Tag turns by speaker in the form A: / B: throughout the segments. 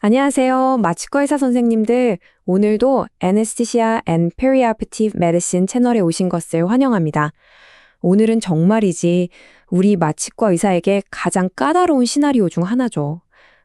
A: 안녕하세요. 마취과 의사 선생님들. 오늘도 Anesthesia and Perioperative Medicine 채널에 오신 것을 환영합니다. 오늘은 정말이지 우리 마취과 의사에게 가장 까다로운 시나리오 중 하나죠.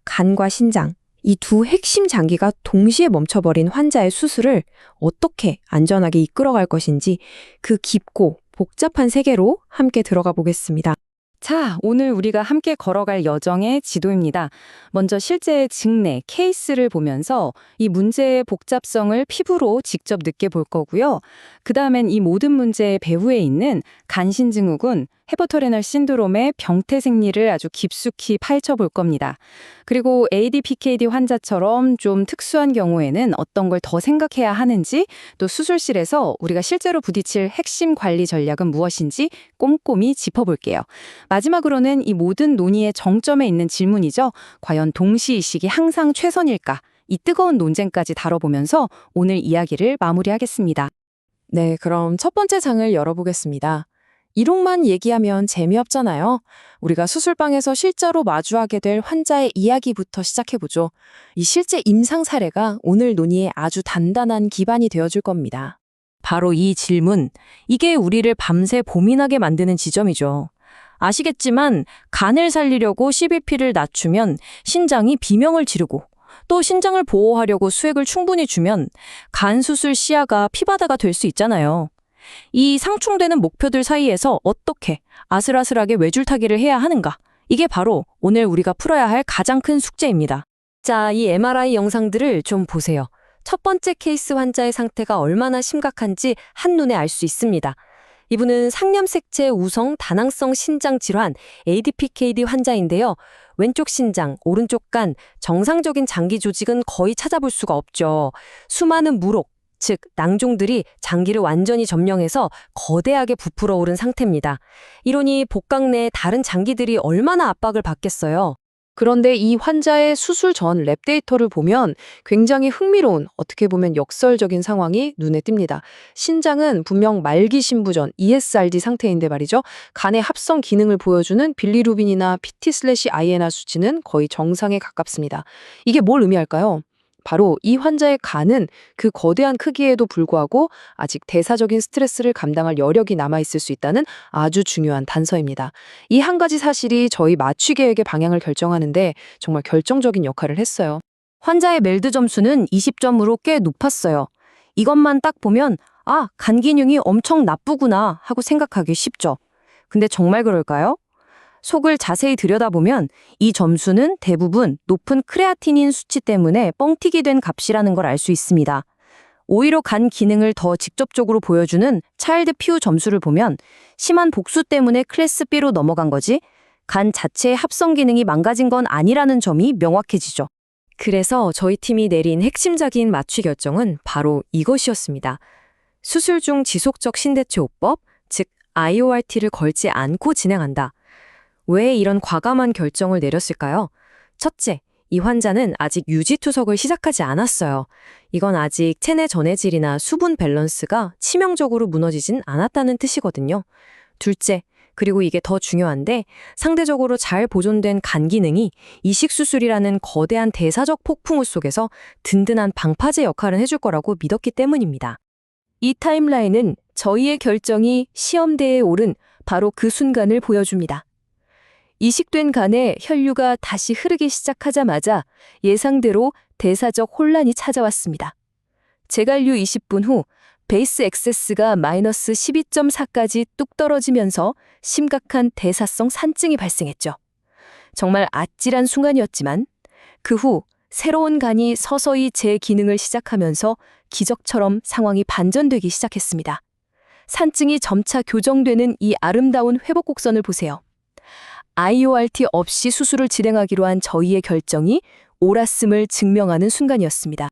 A: 간과 신장, 이 두 핵심 장기가 동시에 멈춰버린 환자의 수술을 어떻게 안전하게 이끌어갈 것인지 그 깊고 복잡한 세계로 함께 들어가 보겠습니다.
B: 자, 오늘 우리가 함께 걸어갈 여정의 지도입니다. 먼저 실제 증례, 케이스를 보면서 이 문제의 복잡성을 피부로 직접 느껴볼 거고요. 그 다음엔 이 모든 문제의 배후에 있는 간신증후군, 헤퍼토레널 신드롬의 병태 생리를 아주 깊숙이 파헤쳐 볼 겁니다. 그리고 ADPKD 환자처럼 좀 특수한 경우에는 어떤 걸 더 생각해야 하는지, 또 수술실에서 우리가 실제로 부딪힐 핵심 관리 전략은 무엇인지 꼼꼼히 짚어볼게요. 마지막으로는 이 모든 논의의 정점에 있는 질문이죠. 과연 동시이식이 항상 최선일까? 이 뜨거운 논쟁까지 다뤄보면서 오늘 이야기를 마무리하겠습니다.
A: 네, 그럼 첫 번째 장을 열어보겠습니다. 이론만 얘기하면 재미없잖아요. 우리가 수술방에서 실제로 마주하게 될 환자의 이야기부터 시작해보죠. 이 실제 임상 사례가 오늘 논의에 아주 단단한 기반이 되어줄 겁니다. 바로 이 질문, 이게 우리를 밤새 고민하게 만드는 지점이죠. 아시겠지만 간을 살리려고 CBP를 낮추면 신장이 비명을 지르고 또 신장을 보호하려고 수액을 충분히 주면 간 수술 시야가 피바다가 될 수 있잖아요. 이 상충되는 목표들 사이에서 어떻게 아슬아슬하게 외줄타기를 해야 하는가? 이게 바로 오늘 우리가 풀어야 할 가장 큰 숙제입니다. 자, 이 MRI 영상들을 좀 보세요. 첫 번째 케이스 환자의 상태가 얼마나 심각한지 한눈에 알 수 있습니다. 이분은 상념색체 우성 다낭성 신장 질환 ADPKD 환자인데요. 왼쪽 신장, 오른쪽 간, 정상적인 장기 조직은 거의 찾아볼 수가 없죠. 수많은 물혹, 즉 낭종들이 장기를 완전히 점령해서 거대하게 부풀어 오른 상태입니다. 이러니 복강 내 다른 장기들이 얼마나 압박을 받겠어요.
C: 그런데 이 환자의 수술 전 랩 데이터를 보면 굉장히 흥미로운, 어떻게 보면 역설적인 상황이 눈에 띕니다. 신장은 분명 말기 신부전 ESRD 상태인데 말이죠. 간의 합성 기능을 보여주는 빌리루빈이나 PT/INR 수치는 거의 정상에 가깝습니다. 이게 뭘 의미할까요? 바로 이 환자의 간은 그 거대한 크기에도 불구하고 아직 대사적인 스트레스를 감당할 여력이 남아있을 수 있다는 아주 중요한 단서입니다. 이 한 가지 사실이 저희 마취 계획의 방향을 결정하는데 정말 결정적인 역할을 했어요.
A: 환자의 멜드 점수는 20점으로 꽤 높았어요. 이것만 딱 보면 간 기능이 엄청 나쁘구나 하고 생각하기 쉽죠. 근데 정말 그럴까요? 속을 자세히 들여다보면 이 점수는 대부분 높은 크레아티닌 수치 때문에 뻥튀기 된 값이라는 걸 알 수 있습니다. 오히려 간 기능을 더 직접적으로 보여주는 차일드 퓨 점수를 보면 심한 복수 때문에 클래스 B로 넘어간 거지 간 자체의 합성 기능이 망가진 건 아니라는 점이 명확해지죠. 그래서 저희 팀이 내린 핵심적인 마취 결정은 바로 이것이었습니다. 수술 중 지속적 신대체호법, 즉 IORT를 걸지 않고 진행한다. 왜 이런 과감한 결정을 내렸을까요? 첫째, 이 환자는 아직 유지투석을 시작하지 않았어요. 이건 아직 체내 전해질이나 수분 밸런스가 치명적으로 무너지진 않았다는 뜻이거든요. 둘째, 그리고 이게 더 중요한데 상대적으로 잘 보존된 간 기능이 이식수술이라는 거대한 대사적 폭풍우 속에서 든든한 방파제 역할을 해줄 거라고 믿었기 때문입니다. 이 타임라인은 저희의 결정이 시험대에 오른 바로 그 순간을 보여줍니다. 이식된 간에 혈류가 다시 흐르기 시작하자마자 예상대로 대사적 혼란이 찾아왔습니다. 재간류 20분 후 베이스 액세스가 마이너스 12.4까지 뚝 떨어지면서 심각한 대사성 산증이 발생했죠. 정말 아찔한 순간이었지만 그 후 새로운 간이 서서히 재기능을 시작하면서 기적처럼 상황이 반전되기 시작했습니다. 산증이 점차 교정되는 이 아름다운 회복 곡선을 보세요. IORT 없이 수술을 진행하기로 한 저희의 결정이 옳았음을 증명하는 순간이었습니다.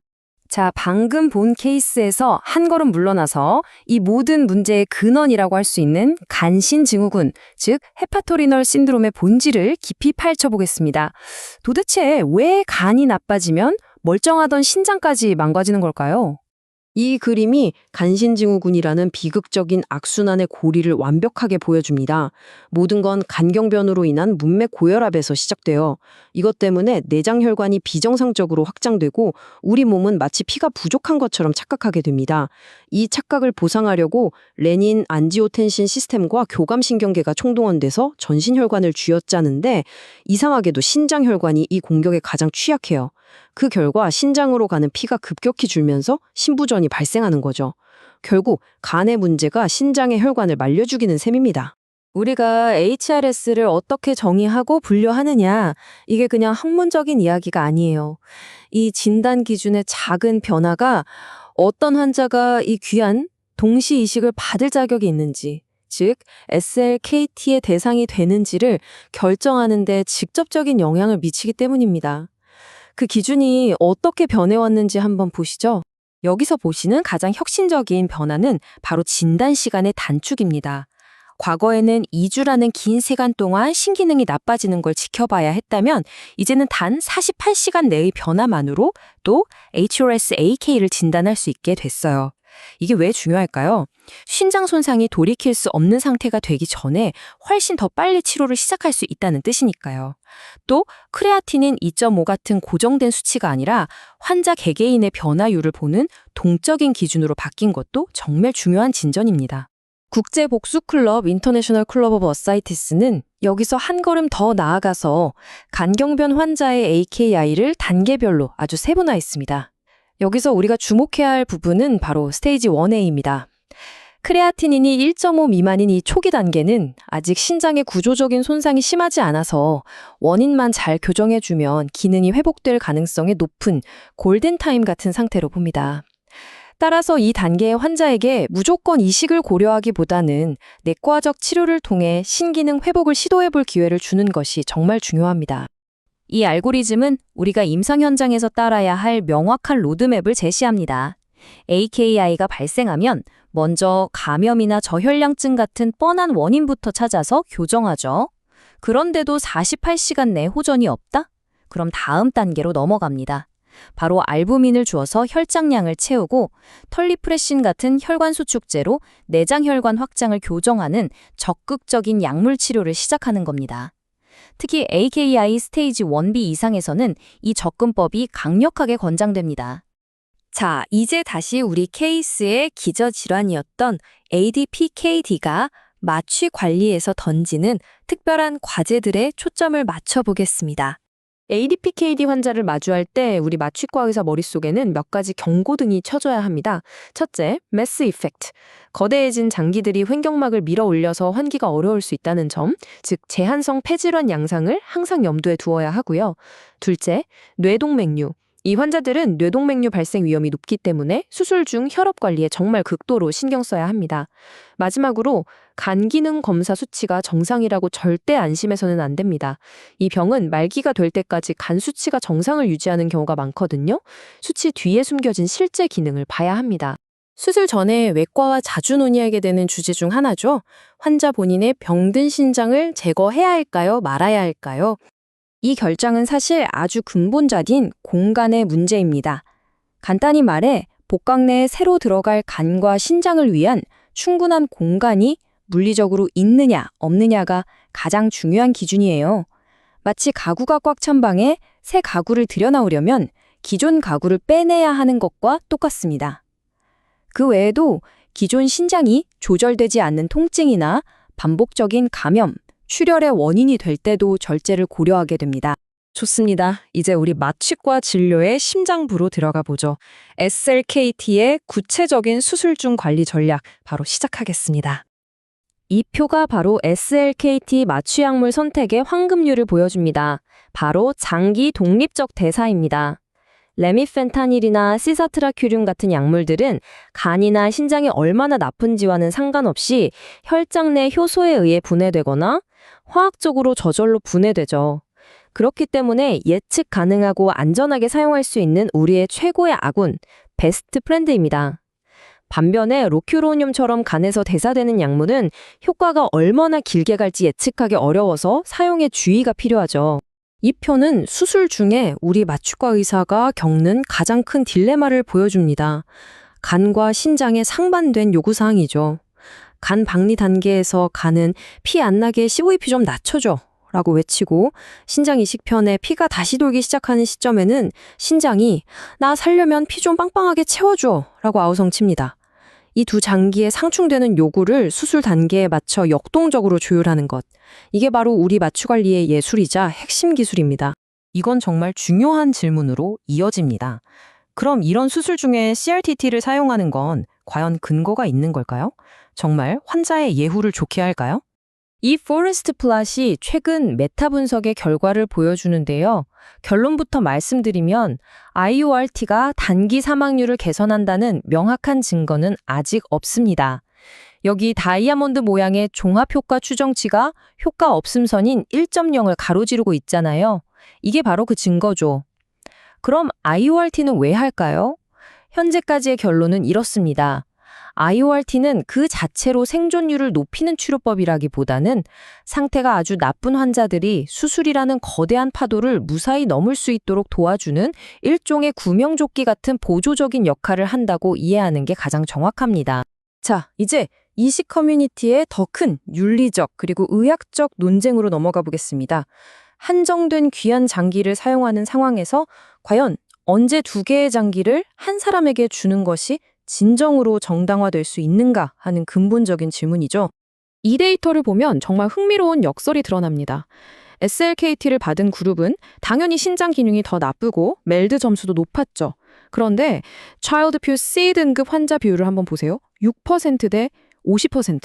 A: 자, 방금 본 케이스에서 한 걸음 물러나서 이 모든 문제의 근원이라고 할 수 있는 간신증후군, 즉 헤파토리널 신드롬의 본질을 깊이 파헤쳐 보겠습니다. 도대체 왜 간이 나빠지면 멀쩡하던 신장까지 망가지는 걸까요? 이 그림이 간신증후군이라는 비극적인 악순환의 고리를 완벽하게 보여줍니다. 모든 건 간경변으로 인한 문맥 고혈압에서 시작돼요. 이것 때문에 내장 혈관이 비정상적으로 확장되고 우리 몸은 마치 피가 부족한 것처럼 착각하게 됩니다. 이 착각을 보상하려고 레닌 안지오텐신 시스템과 교감신경계가 총동원돼서 전신혈관을 쥐어짜는데 이상하게도 신장혈관이 이 공격에 가장 취약해요. 그 결과 신장으로 가는 피가 급격히 줄면서 신부전이 발생하는 거죠. 결국 간의 문제가 신장의 혈관을 말려 죽이는 셈입니다.
B: 우리가 HRS를 어떻게 정의하고 분류하느냐, 이게 그냥 학문적인 이야기가 아니에요. 이 진단 기준의 작은 변화가 어떤 환자가 이 귀한 동시이식을 받을 자격이 있는지, 즉 SLKT의 대상이 되는지를 결정하는 데 직접적인 영향을 미치기 때문입니다. 그 기준이 어떻게 변해왔는지 한번 보시죠. 여기서 보시는 가장 혁신적인 변화는 바로 진단 시간의 단축입니다. 과거에는 2주라는 긴 시간 동안 신기능이 나빠지는 걸 지켜봐야 했다면 이제는 단 48시간 내의 변화만으로 또 HRS-AK를 진단할 수 있게 됐어요. 이게 왜 중요할까요? 신장 손상이 돌이킬 수 없는 상태가 되기 전에 훨씬 더 빨리 치료를 시작할 수 있다는 뜻이니까요. 또 크레아틴인 2.5 같은 고정된 수치가 아니라 환자 개개인의 변화율을 보는 동적인 기준으로 바뀐 것도 정말 중요한 진전입니다. 국제복수클럽 인터내셔널 클럽 오브 어사이티스는 여기서 한 걸음 더 나아가서 간경변 환자의 AKI를 단계별로 아주 세분화했습니다. 여기서 우리가 주목해야 할 부분은 바로 스테이지 1A입니다. 크레아티닌이 1.5 미만인 이 초기 단계는 아직 신장의 구조적인 손상이 심하지 않아서 원인만 잘 교정해주면 기능이 회복될 가능성이 높은 골든타임 같은 상태로 봅니다. 따라서 이 단계의 환자에게 무조건 이식을 고려하기보다는 내과적 치료를 통해 신기능 회복을 시도해볼 기회를 주는 것이 정말 중요합니다. 이 알고리즘은 우리가 임상 현장에서 따라야 할 명확한 로드맵을 제시합니다. AKI가 발생하면 먼저 감염이나 저혈량증 같은 뻔한 원인부터 찾아서 교정하죠. 그런데도 48시간 내 호전이 없다? 그럼 다음 단계로 넘어갑니다. 바로 알부민을 주어서 혈장량을 채우고 털리프레신 같은 혈관 수축제로 내장 혈관 확장을 교정하는 적극적인 약물 치료를 시작하는 겁니다. 특히 AKI 스테이지 1B 이상에서는 이 접근법이 강력하게 권장됩니다. 자, 이제 다시 우리 케이스의 기저질환이었던 ADPKD가 마취 관리에서 던지는 특별한 과제들에 초점을 맞춰보겠습니다. ADPKD 환자를 마주할 때 우리 마취과 의사 머릿속에는 몇 가지 경고등이 켜져야 합니다. 첫째, 매스 이펙트. 거대해진 장기들이 횡격막을 밀어 올려서 환기가 어려울 수 있다는 점, 즉 제한성 폐질환 양상을 항상 염두에 두어야 하고요. 둘째, 뇌동맥류. 이 환자들은 뇌동맥류 발생 위험이 높기 때문에 수술 중 혈압 관리에 정말 극도로 신경 써야 합니다. 마지막으로 간 기능 검사 수치가 정상이라고 절대 안심해서는 안 됩니다. 이 병은 말기가 될 때까지 간 수치가 정상을 유지하는 경우가 많거든요. 수치 뒤에 숨겨진 실제 기능을 봐야 합니다. 수술 전에 외과와 자주 논의하게 되는 주제 중 하나죠. 환자 본인의 병든 신장을 제거해야 할까요? 말아야 할까요? 이 결정은 사실 아주 근본적인 공간의 문제입니다. 간단히 말해 복강 내에 새로 들어갈 간과 신장을 위한 충분한 공간이 물리적으로 있느냐 없느냐가 가장 중요한 기준이에요. 마치 가구가 꽉 찬 방에 새 가구를 들여놓으려면 기존 가구를 빼내야 하는 것과 똑같습니다. 그 외에도 기존 신장이 조절되지 않는 통증이나 반복적인 감염, 출혈의 원인이 될 때도 절제를 고려하게 됩니다. 좋습니다. 이제 우리 마취과 진료의 심장부로 들어가 보죠. SLKT의 구체적인 수술 중 관리 전략 바로 시작하겠습니다. 이 표가 바로 SLKT 마취약물 선택의 황금률을 보여줍니다. 바로 장기 독립적 대사입니다. 레미펜타닐이나 시사트라큐륨 같은 약물들은 간이나 신장이 얼마나 나쁜지와는 상관없이 혈장 내 효소에 의해 분해되거나 화학적으로 저절로 분해되죠. 그렇기 때문에 예측 가능하고 안전하게 사용할 수 있는 우리의 최고의 아군, 베스트 프렌드입니다. 반면에 로큐로늄처럼 간에서 대사되는 약물은 효과가 얼마나 길게 갈지 예측하기 어려워서 사용에 주의가 필요하죠. 이 표는 수술 중에 우리 마취과 의사가 겪는 가장 큰 딜레마를 보여줍니다.
A: 간과 신장에 상반된 요구사항이죠. 간 박리 단계에서 간은 피 안 나게 CVP 좀 낮춰줘 라고 외치고 신장 이식편에 피가 다시 돌기 시작하는 시점에는 신장이 나 살려면 피 좀 빵빵하게 채워줘 라고 아우성칩니다. 이 두 장기에 상충되는 요구를 수술 단계에 맞춰 역동적으로 조율하는 것. 이게 바로 우리 마취관리의 예술이자 핵심 기술입니다. 이건 정말 중요한 질문으로 이어집니다. 그럼 이런 수술 중에 CRTT를 사용하는 건 과연 근거가 있는 걸까요? 정말 환자의 예후를 좋게 할까요? 이 포레스트 플랫이 최근 메타 분석의 결과를 보여주는데요. 결론부터 말씀드리면 IORT가 단기 사망률을 개선한다는 명확한 증거는 아직 없습니다. 여기 다이아몬드 모양의 종합효과 추정치가 효과 없음선인 1.0을 가로지르고 있잖아요. 이게 바로 그 증거죠. 그럼 IORT는 왜 할까요? 현재까지의 결론은 이렇습니다. IORT는 그 자체로 생존율을 높이는 치료법이라기보다는 상태가 아주 나쁜 환자들이 수술이라는 거대한 파도를 무사히 넘을 수 있도록 도와주는 일종의 구명조끼 같은 보조적인 역할을 한다고 이해하는 게 가장 정확합니다. 자, 이제 이식 커뮤니티의 더 큰 윤리적 그리고 의학적 논쟁으로 넘어가 보겠습니다. 한정된 귀한 장기를 사용하는 상황에서 과연 언제 2개의 장기를 한 사람에게 주는 것이 진정으로 정당화될 수 있는가 하는 근본적인 질문이죠. 이 데이터를 보면 정말 흥미로운 역설이 드러납니다. SLKT를 받은 그룹은 당연히 신장 기능이 더 나쁘고 멜드 점수도 높았죠. 그런데 차일드퓨 C 등급 환자 비율을 한번 보세요. 6% 대 50%.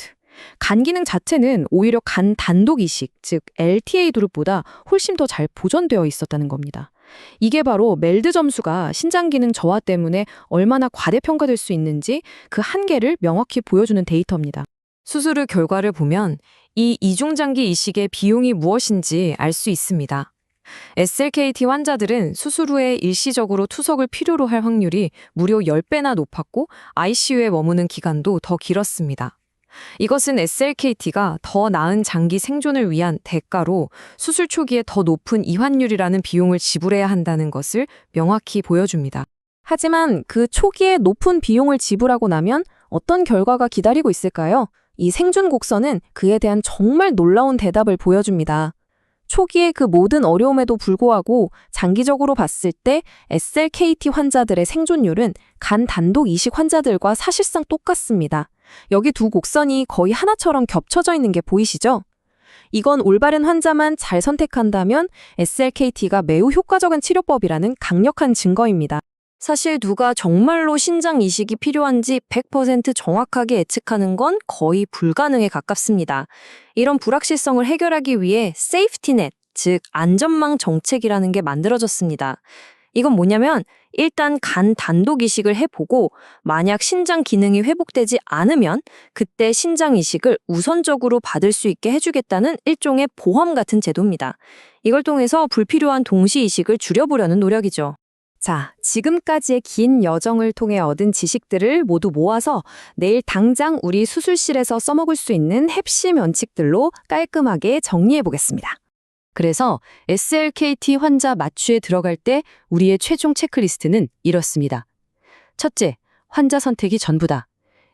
A: 간 기능 자체는 오히려 간 단독 이식, 즉 LTA 그룹보다 훨씬 더 잘 보존되어 있었다는 겁니다. 이게 바로 멜드 점수가 신장 기능 저하 때문에 얼마나 과대평가될 수 있는지 그 한계를 명확히 보여주는 데이터입니다. 수술 후 결과를 보면 이 이중장기 이식의 비용이 무엇인지 알 수 있습니다. SLKT 환자들은 수술 후에 일시적으로 투석을 필요로 할 확률이 무려 10배나 높았고 ICU에 머무는 기간도 더 길었습니다. 이것은 SLKT가 더 나은 장기 생존을 위한 대가로 수술 초기에 더 높은 이환율이라는 비용을 지불해야 한다는 것을 명확히 보여줍니다. 하지만 그 초기에 높은 비용을 지불하고 나면 어떤 결과가 기다리고 있을까요? 이 생존 곡선은 그에 대한 정말 놀라운 대답을 보여줍니다. 초기에 그 모든 어려움에도 불구하고 장기적으로 봤을 때 SLKT 환자들의 생존율은 간 단독 이식 환자들과 사실상 똑같습니다. 여기 두 곡선이 거의 하나처럼 겹쳐져 있는 게 보이시죠? 이건 올바른 환자만 잘 선택한다면 SLKT가 매우 효과적인 치료법이라는 강력한 증거입니다. 사실 누가 정말로 신장 이식이 필요한지 100% 정확하게 예측하는 건 거의 불가능에 가깝습니다. 이런 불확실성을 해결하기 위해 세이프티넷, 즉 안전망 정책이라는 게 만들어졌습니다. 이건 뭐냐면 일단 간 단독 이식을 해보고 만약 신장 기능이 회복되지 않으면 그때 신장 이식을 우선적으로 받을 수 있게 해주겠다는 일종의 보험 같은 제도입니다. 이걸 통해서 불필요한 동시 이식을 줄여보려는 노력이죠. 자, 지금까지의 긴 여정을 통해 얻은 지식들을 모두 모아서 내일 당장 우리 수술실에서 써먹을 수 있는 핵심 원칙들로 깔끔하게 정리해 보겠습니다. 그래서 SLKT 환자 마취에 들어갈 때 우리의 최종 체크리스트는 이렇습니다. 첫째, 환자 선택이 전부다.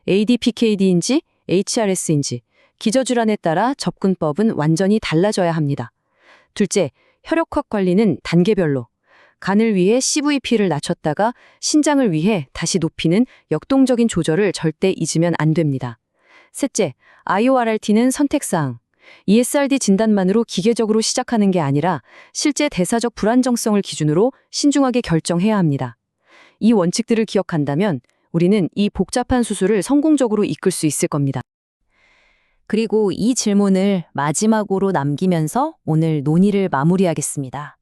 A: ADPKD인지 HRS인지 기저질환에 따라 접근법은 완전히 달라져야 합니다. 둘째, 혈액학 관리는 단계별로. 간을 위해 CVP를 낮췄다가 신장을 위해 다시 높이는 역동적인 조절을 절대 잊으면 안 됩니다. 셋째, IORT는 선택사항. ESRD 진단만으로 기계적으로 시작하는 게 아니라 실제 대사적 불안정성을 기준으로 신중하게 결정해야 합니다. 이 원칙들을 기억한다면 우리는 이 복잡한 수술을 성공적으로 이끌 수 있을 겁니다. 그리고 이 질문을 마지막으로 남기면서 오늘 논의를 마무리하겠습니다.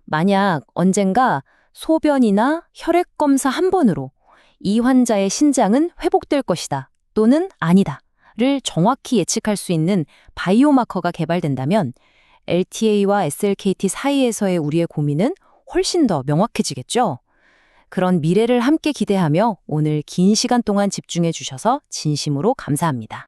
A: 만약 언젠가 소변이나 혈액 검사 한 번으로 이 환자의 신장은 회복될 것이다 또는 아니다 를 정확히 예측할 수 있는 바이오마커가 개발된다면 LTA와 SLKT 사이에서의 우리의 고민은 훨씬 더 명확해지겠죠? 그런 미래를 함께 기대하며 오늘 긴 시간 동안 집중해 주셔서 진심으로 감사합니다.